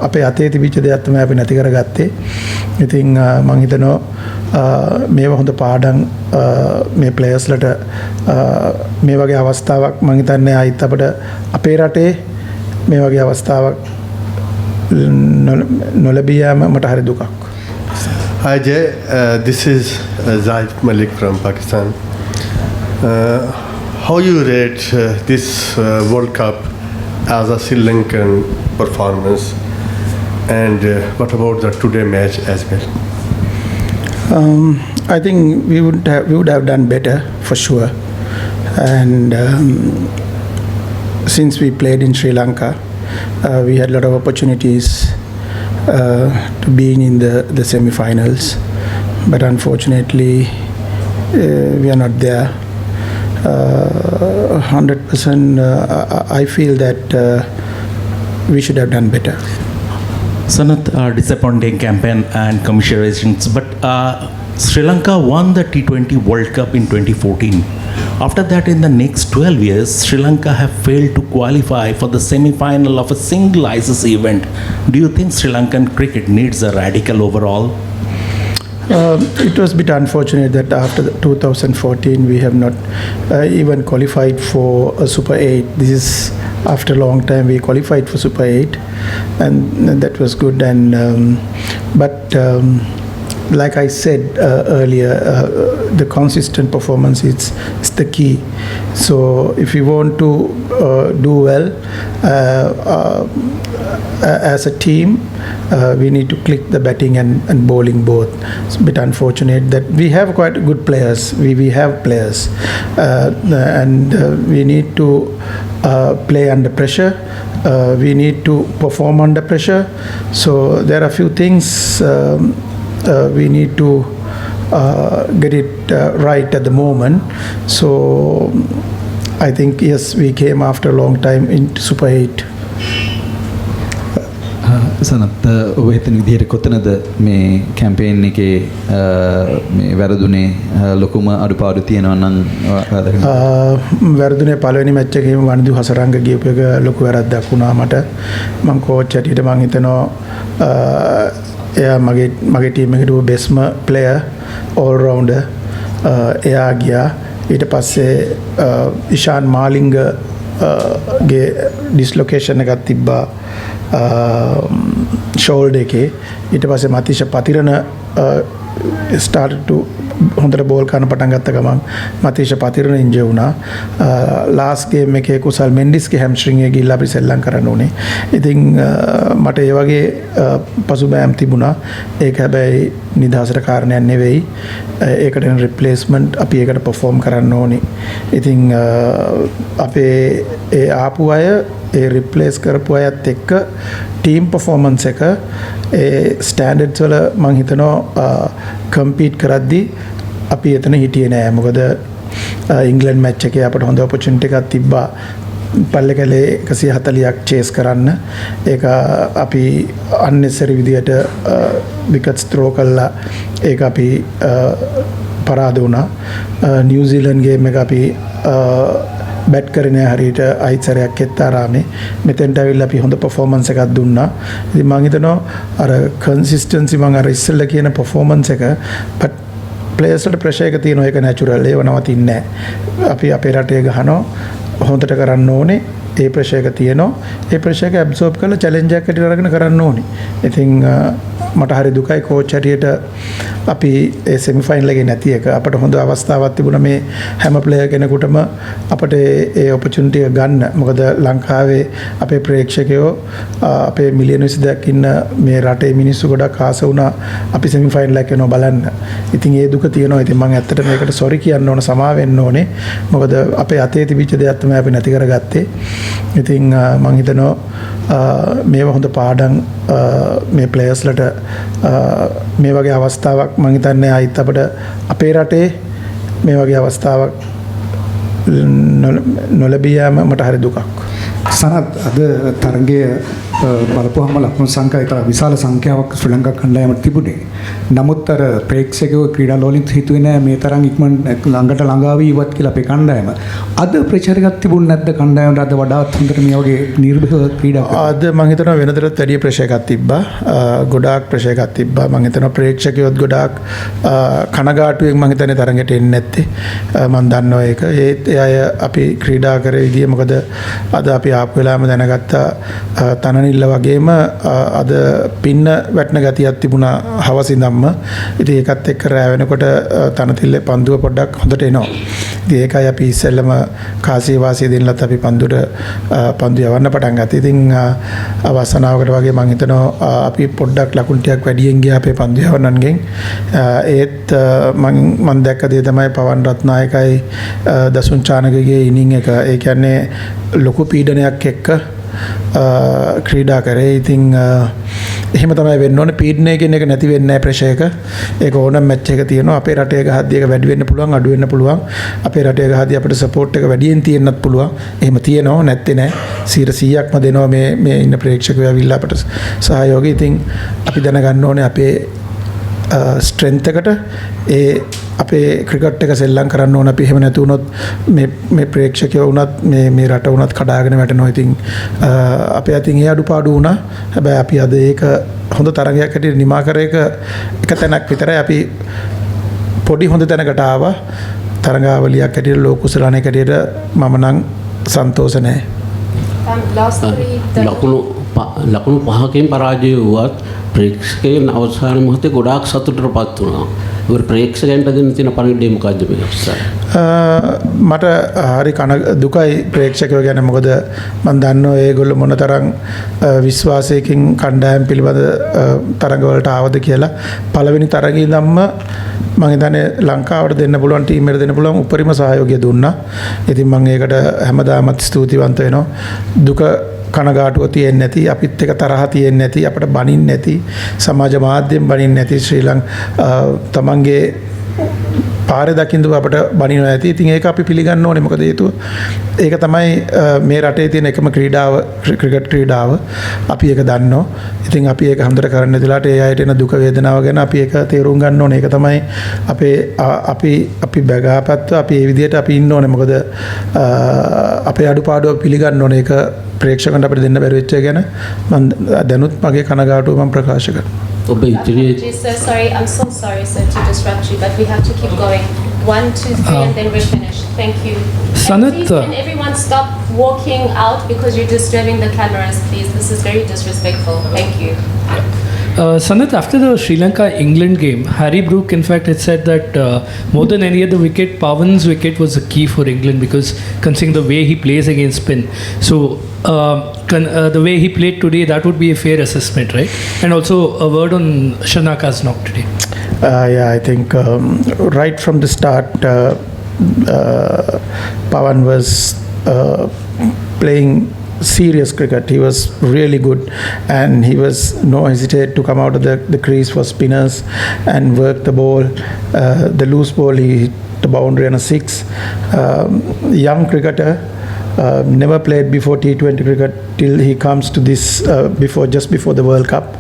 අපේ අතේ තිබිච්ච දෙයක් තමයි අපි නැති කරගත්තේ. ඉතින් මම හිතනවා මේව හොඳ පාඩම් මේ ප්ලේයර්ස්ලට මේ වගේ අවස්ථාවක් මම හිතන්නේ ආයිත් අපිට අපේ රටේ මේ වගේ අවස්ථාවක් නොලැබී යාම මට හරි දුකක්. Hi Jay, this is Zahid Malik from Pakistan. How you rate this World Cup as a Sri Lankan performance, and what about the today match as well? I think we would have done better for sure, and since we played in Sri Lanka, we had a lot of opportunities to being in the semi-finals, but unfortunately we are not there. 100% I feel that we should have done better. Sanath, disappointing campaign and commiserations, but Sri Lanka won the T20 World Cup in 2014. After that, in the next 12 years, Sri Lanka have failed to qualify for the semi-final of a single ICC event. Do you think Sri Lankan cricket needs a radical overhaul? It was a bit unfortunate that after 2014 we have not even qualified for a Super 8. This is after a long time we qualified for Super 8, and that was good. And but like I said earlier, the consistent performance is the key. So if we want to do well as a team, we need to click the batting and bowling both. It's a bit unfortunate that we have quite good players. We have players, and we need to play under pressure. We need to perform under pressure. So there are a few things we need to get it right at the moment. So I think yes, we came after a long time into Super 8. Sanath ඔබ හිතන විදිහට කොතනද මේ campaign එකේ මේ වැරදුනේ ලොකුම අඩුපාඩු තියෙනවා නම් වැරදුනේ පළවෙනි මැච් එකේම වනිදු හසරංග ගියපු එක ලොකු වැරද්දක් වුණා මට. මම කෝච් හැටියට මම හිතනවා එයා මගේ ටීම් එකේ හිටපු බෙස්ම ප්ලේයර් ඕල් රවුන්ඩර් එයා ගියා. ඊට පස්සේ ඉෂාන් මාලිංග ගේ ඩිස්ලොකේෂන් එකක් තිබ්බා ෂෝල්ඩර් එකේ. ඊට පස්සේ මතිෂ පතිරණ started to හොඳට බෝල් කරන පටන් ගත්ත ගමන් මතිෂ පතිරණ ඉන්ජර් වුණා. ලාස්ට් ගේම් එකේ කුසල් මෙන්ඩිස්ගේ හැම්ස්ට්‍රින්ග් එක ගිහිල්ලා අපි සෙල්ලම් කරන්න ඕනේ. ඉතින් මට ඒ වගේ පසුබෑම් තිබුණා. ඒක හැබැයි නිදහසට කාරණයක් නෙවෙයි. ඒකට රිප්ලේස්මන්ට් අපි ඒකට පර්ෆෝම් කරන්න ඕනේ. ඉතින් අපේ ඒ ආපු අය ඒ රිප්ලේස් කරපු අයත් එක්ක ටීම් පර්ෆෝමන්ස් එක ඒ ස්ටෑන්ඩඩ්ස් වල මම හිතනවා කම්පීට් කරද්දී අපි එතන හිටියේ නෑ. මොකද ඉංග්ලන්ඩ් මැච් එකේ අපිට හොඳ ඔපචුනිටි එකක් තිබ්බා පල්ලේකලේ 140ක් චේස් කරන්න. ඒක අපි unnecessary විදියට විකට්ස් ත්‍රෝ කළා. ඒක අපි පරාද වුණා. නිව්සීලන්ඩ් ගේම් එක අපි බැට් කරන්නේ හරියට අයිසරයක් එක්තරාමේ මෙතෙන්ට ඇවිල්ලා අපි හොඳ පර්ෆෝමන්ස් එකක් දුන්නා. ඉතින් මම හිතනවා අර කන්සිස්ටන්සි මම අර ඉස්සෙල්ලා කියන පර්ෆෝමන්ස් එක බට් ප්ලේයර්ස් වලට ප්‍රෙෂර් එක තියෙනවා. ඒක නැචරල්. ඒව නවතින්නේ නැහැ. අපි අපේ රටේ ගහනවා හොඳට කරන්න ඕනේ. ඒ ප්‍රෙෂර් එක තියෙනවා. ඒ ප්‍රෙෂර් එක ඇබ්සෝබ් කරලා චැලෙන්ජ් එකක් ඇටියට අරගෙන කරන්න ඕනේ. ඉතින් මට හරි දුකයි කෝච් හැටියට අපි ඒ සෙමි ෆයිනල් එකේ නැති එක. අපිට හොඳ අවස්ථාවක් තිබුණා මේ හැම ප්ලේයර් කෙනෙකුටම අපිට ඒ ඔපචුනිටි එක ගන්න. මොකද ලංකාවේ අපේ ප්‍රේක්ෂකයෝ අපේ මිලියන 22ක් ඉන්න මේ රටේ මිනිස්සු ගොඩක් ආස වුණා අපි සෙමි ෆයිනල් එක යනවා බලන්න. ඉතින් ඒ දුක තියෙනවා. ඉතින් මම ඇත්තට මේකට සෝරි කියන්න ඕන, සමා වෙන්න ඕනේ. මොකද අපේ අතේ තිබිච්ච දෙයක් තමයි අපි නැති කරගත්තේ. ඉතින් මම හිතනවා මේව හොඳ පාඩම් මේ ප්ලේයර්ස්ලට මේ වගේ අවස්ථාවක් මම හිතන්නේ ආයිත් අපිට අපේ රටේ මේ වගේ අවස්ථාවක් නොලැබී යාම මට හරි දුකක්. සනත් අද තරගය බලපුවහම ලකුණු සංඛ්‍යා ඉතා විශාල සංඛ්‍යාවක් ශ්‍රී ලංකා කණ්ඩායමට තිබුණේ. නමුත් අර ප්‍රේක්ෂකයෝ ක්‍රීඩාලෝලින් හිතුවේ නෑ මේ තරම් ඉක්මන් ළඟට ළඟා වී ඉවත් කියලා අපේ කණ්ඩායම. අද ප්‍රෙෂර් එකක් තිබුණ නැද්ද කණ්ඩායමට අද වඩාත් හොඳට මේ වගේ නිර්භීව ක්‍රීඩා කරන්න? අද මම හිතනවා වෙනදටත් වැඩිය ප්‍රෙෂර් එකක් තිබ්බා. ගොඩාක් ප්‍රෙෂර් එකක් තිබ්බා. මම හිතනවා ප්‍රේක්ෂකයොත් ගොඩාක් කනගාටුවෙන් මම හිතන්නේ තරඟට එන්නේ නැත්තේ. මම දන්නවා ඒක. ඒත් ඒ අය අපි ක්‍රීඩා කරේ විදිය මොකද අද අපි ආපු වෙලාවම දැනගත්තා තනනිල්ල වගේම අද පින්න වැටෙන ගතියක් තිබුණා හවස ඉඳන්ම. ඉතින් ඒකත් එක්ක රැ වෙනකොට තනතිල්ලේ පන්දුව පොඩ්ඩක් හොඳට එනවා. ඉතින් ඒකයි අපි ඉස්සෙල්ලම කාසිය වාසිය දෙන්නලත් අපි පන්දු යවන්න පටන් ගත්තා. ඉතින් අවසනාවකට වගේ මම හිතනවා අපි පොඩ්ඩක් ලකුණු ටිකක් වැඩියෙන් ගියා අපේ පන්දු යවන්නන්ගෙන්. ඒත් මම දැක්ක දේ තමයි පවන් රත්නායකයි දසුන් චානකගේ ඉනිං එක. ඒ කියන්නේ ලොකු පීඩනයක් එක්ක ක්‍රීඩා කරේ. ඉතින් එහෙම තමයි වෙන්න ඕනේ. පීඩනය කියන එක නැති වෙන්නේ නැහැ ප්‍රෙෂර් එක. ඒක ඕනම මැච් එක තියෙනවා. අපේ රටේ ගහද්දී ඒක වැඩි වෙන්න පුළුවන්, අඩු වෙන්න පුළුවන්. අපේ රටේ ගහද්දී අපිට සපෝට් එක වැඩියෙන් තියෙන්නත් පුළුවන්. එහෙම තියෙනවා නැත්තේ නෑ. 100%ක්ම දෙනවා මේ ඉන්න ප්‍රේක්ෂකයෝ ඇවිල්ලා අපට සහයෝගය. ඉතින් අපි දැනගන්න ඕනේ අපේ ස්ට්‍රෙන්ත් එකට ඒ අපේ ක්‍රිකට් එක සෙල්ලම් කරන්න ඕන. අපි එහෙම නැති වුණොත් මේ ප්‍රේක්ෂකයෝ වුණත් මේ රට වුණත් කඩාගෙන වැටෙනවා. ඉතින් අපේ අතින් ඒ අඩුපාඩු වුණා. හැබැයි අපි අද ඒක හොඳ තරගයක් හැටියට නිමා කර එක තැනක් විතරයි. අපි පොඩි හොඳ තැනකට ආවා. තරගාවලියක් හැටියට ලෝක කුසලානයක් හැටියට මම නම් සන්තෝෂ නැහැ. ලකුණු පහකින් පරාජය වුවත් ප්‍රේක්ෂකයන් අවසාන මොහොතේ ගොඩාක් සතුටටපත් වුණා. ඒ ප්‍රේක්ෂකයන්ට දෙන්න තියෙන පණිවිඩය මොකද්ද මේ අවස්ථාවේ? මට හරි දුකයි ප්‍රේක්ෂකයෝ ගැන. මොකද මම දන්නවා ඒගොල්ලෝ මොනතරම් විශ්වාසයකින් කණ්ඩායම් පිළිබඳ තරඟවලට ආවද කියලා. පළවෙනි තරගයේ ඉඳන්ම මම හිතන්නේ ලංකාවට දෙන්න පුළුවන් ටීම් එකට දෙන්න පුළුවන් උපරිම සහයෝගය දුන්නා. ඉතින් මම ඒකට හැමදාමත් ස්තුතිවන්ත වෙනවා. දුක කනගාටුව තියෙන්නේ නැති, අපිත් එක තරහ තියෙන්නේ නැති, අපිට බනින්න නැති, සමාජ මාධ්‍යෙන් බනින්න නැති, ශ්‍රී තමන්ගේ පාරේ දකින්න අපිට බනිනවා ඇති. ඉතින් ඒක අපි පිළිගන්න ඕනේ. මොකද හේතුව ඒක තමයි මේ රටේ තියෙන එකම ක්‍රීඩාව, ක්‍රිකට් ක්‍රීඩාව. අපි ඒක දන්නවා. ඉතින් අපි ඒක හඳුර කරන්න දෙලාට ඒ අයට එන දුක වේදනාව ගැන අපි ඒක තේරුම් ගන්න ඕනේ. ඒක තමයි අපි බගාපත්ව අපි මේ විදිහට අපි ඉන්න ඕනේ. මොකද අපේ අඩුපාඩුව පිළිගන්න ඕනේ. ඒක ප්‍රේක්ෂකයන්ට අපිට දෙන්න බැරි වෙච්ච එක ගැන මම දැනුත් මගේ කනගාටුව මම ප්‍රකාශ කරනවා. Sorry, I'm so sorry, sir, to disrupt you, but we have to keep going. 1, 2, 3, and then we're finished. Thank you. Sanath, please, can everyone stop walking out because you're disturbing the cameras, please? This is very disrespectful. Thank you. Sanath, after the Sri Lanka-England game, Harry Brook in fact had said that more than any other wicket, Pawan's wicket was the key for England because considering the way he plays against spin. So the way he played today, that would be a fair assessment, right? And also a word on Shanaka's knock today. Yeah, I think right from the start, Pawan was playing serious cricket. He was really good, and he was no hesitate to come out of the crease for spinners and work the ball. The loose ball, he hit the boundary on a 6. Young cricketer, never played before T20 cricket till he comes to this just before the World Cup,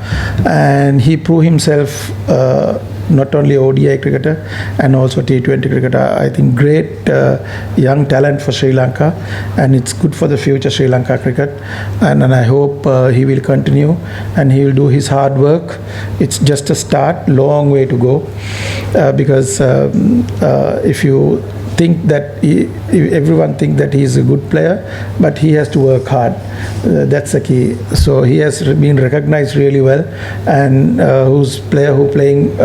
and he proved himself not only ODI cricketer and also T20 cricketer. I think great young talent for Sri Lanka, and it's good for the future Sri Lanka cricket, and I hope he will continue and he will do his hard work. It's just a start, long way to go, because if you think that everyone think that he is a good player, but he has to work hard. That's the key. So he has been recognized really well, and who's playing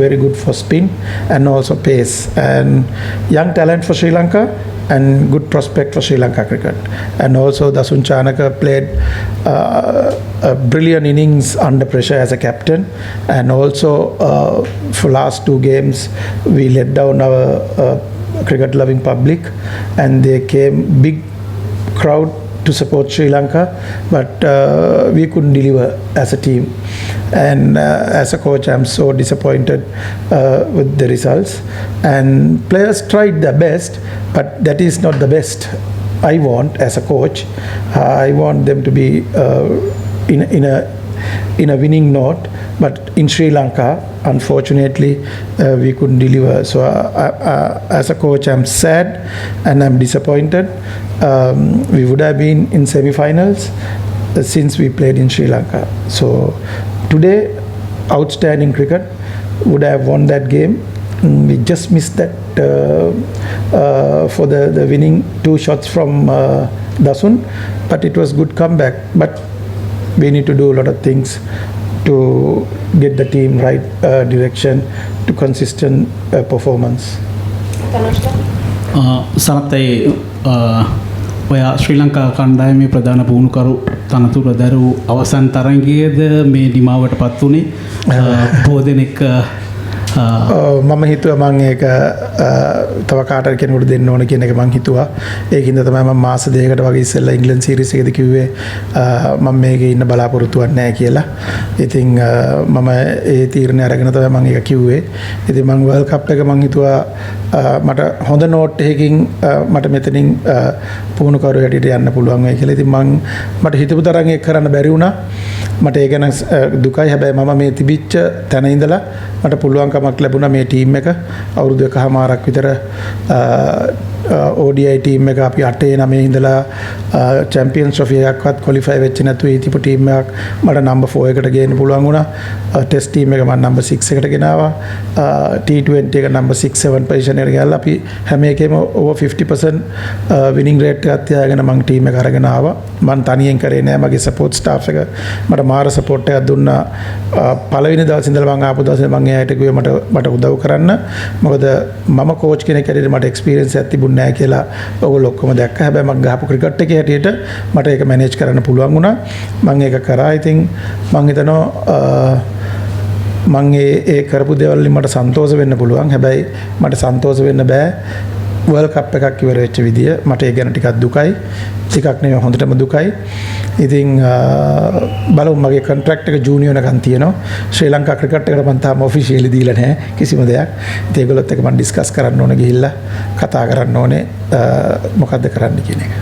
very good for spin and also pace, and young talent for Sri Lanka and good prospect for Sri Lanka cricket. And also Dasun Chanaka played a brilliant innings under pressure as a captain, and also for last 2 games we let down our cricket loving public, and they came big crowd to support Sri Lanka, but we couldn't deliver as a team, and as a coach I'm so disappointed with the results. And players tried their best, but that is not the best I want as a coach. I want them to be in a winning note, but in Sri Lanka, unfortunately, we couldn't deliver. So, as a coach, I'm sad and I'm disappointed. We would have been in semi-finals since we played in Sri Lanka. So, today, outstanding cricket, would have won that game. We just missed that for the winning 2 shots from Dasun, but it was good comeback. But we need to do a lot of things to get the team right direction to consistent performance. Tanushka? සනත්තයි ඔයා ශ්‍රී ලංකා කණ්ඩායමේ ප්‍රධාන පුහුණුකරු තනතුර දැරූ අවසන් තරගයේද මේ නිමාවට පත් වුණේ බොහෝ දෙනෙක් මම හිතුවා මම ඒක තව කාටද කෙනෙකුට දෙන්න ඕන කියන එක මම හිතුවා. ඒකින්ද තමයි මම මාස දෙකකට වගේ ඉස්සෙල්ලා ඉංග්‍රීසි සීරීස් එකේදී කිව්වේ මම මේකේ ඉන්න බලාපොරොත්තුවක් නැහැ කියලා. ඉතින් මම ඒ තීරණය අරගෙන තමයි මම ඒක කිව්වේ. ඉතින් මම වර්ල්ඩ් කප් එක මම හිතුවා මට හොඳ නෝට් එකකින් මට මෙතනින් පුහුණු කරු හැටියට යන්න පුළුවන් වෙයි කියලා. ඉතින් මට හිතපු තරම් ඒක කරන්න බැරි වුණා. මට ඒ ගැන දුකයි. හැබැයි මම මේ තිබිච්ච තැන ඉඳලා මට පුළුවන්කමක් ලැබුණා මේ ටීම් එක අවුරුදු 1කමාරක් විතර ODI ටීම් එක අපි 8-9 ඉඳලා චැම්පියන්ස් ට්‍රොෆි එකක්වත් ක්වොලිෆයි වෙච්ච නැතුව හිටපු ටීම් එකක් මට නම්බර් 4 එකට ගේන්න පුළුවන් වුණා. ටෙස්ට් ටීම් එක මම නම්බර් 6 එකට ගෙනාවා. T20 එක නම්බර් 6 7 පොසිෂන් එකට ගිහලා අපි හැම එකේම over 50% විනිං රේට් එකක් තියාගෙන මම ටීම් එක අරගෙන ආවා. මම තනියෙන් කරේ නෑ. මගේ සපෝට් ස්ටාෆ් එක මට මාර සපෝට් එකක් දුන්නා. පළවෙනි දවසේ ඉඳලා මම ආපු දවසේ මම එයාට කිව්වේ මට උදව් කරන්න. මොකද මම කෝච් කෙනෙක් හැටියට මට එක්ස්පීරියන්ස් එකක් තිබුණේ නැහැ කියලා ඔයගොල්ලෝ ඔක්කොම දැක්කා. හැබැයි මම ගහපු ක්‍රිකට් එකේ හැටියට මට ඒක මැනේජ් කරන්න පුළුවන් වුණා. මම ඒක කරා. ඉතින් මම හිතනවා මම ඒ කරපු දේවල් වලින් මට සන්තෝෂ වෙන්න පුළුවන්. හැබැයි මට සන්තෝෂ වෙන්න බෑ. වර්ල්ඩ් කප් එකක් ඉවර වෙච්ච විදිය මට ඒ ගැන ටිකක් දුකයි. ටිකක් නෙවෙයි හොඳටම දුකයි. ඉතින් බලමු මගේ කොන්ට්‍රැක්ට් එක ජූනියර් එකක් තියෙනවා. ශ්‍රී ලංකා ක්‍රිකට් එකට මම තාම ඔෆිෂියලි දීලා නැහැ කිසිම දෙයක්. ඉතින් ඒගොල්ලොත් එක්ක මම ඩිස්කස් කරන්න ඕනේ ගිහිල්ලා කතා කරන්න ඕනේ මොකද්ද කරන්න කියන එක.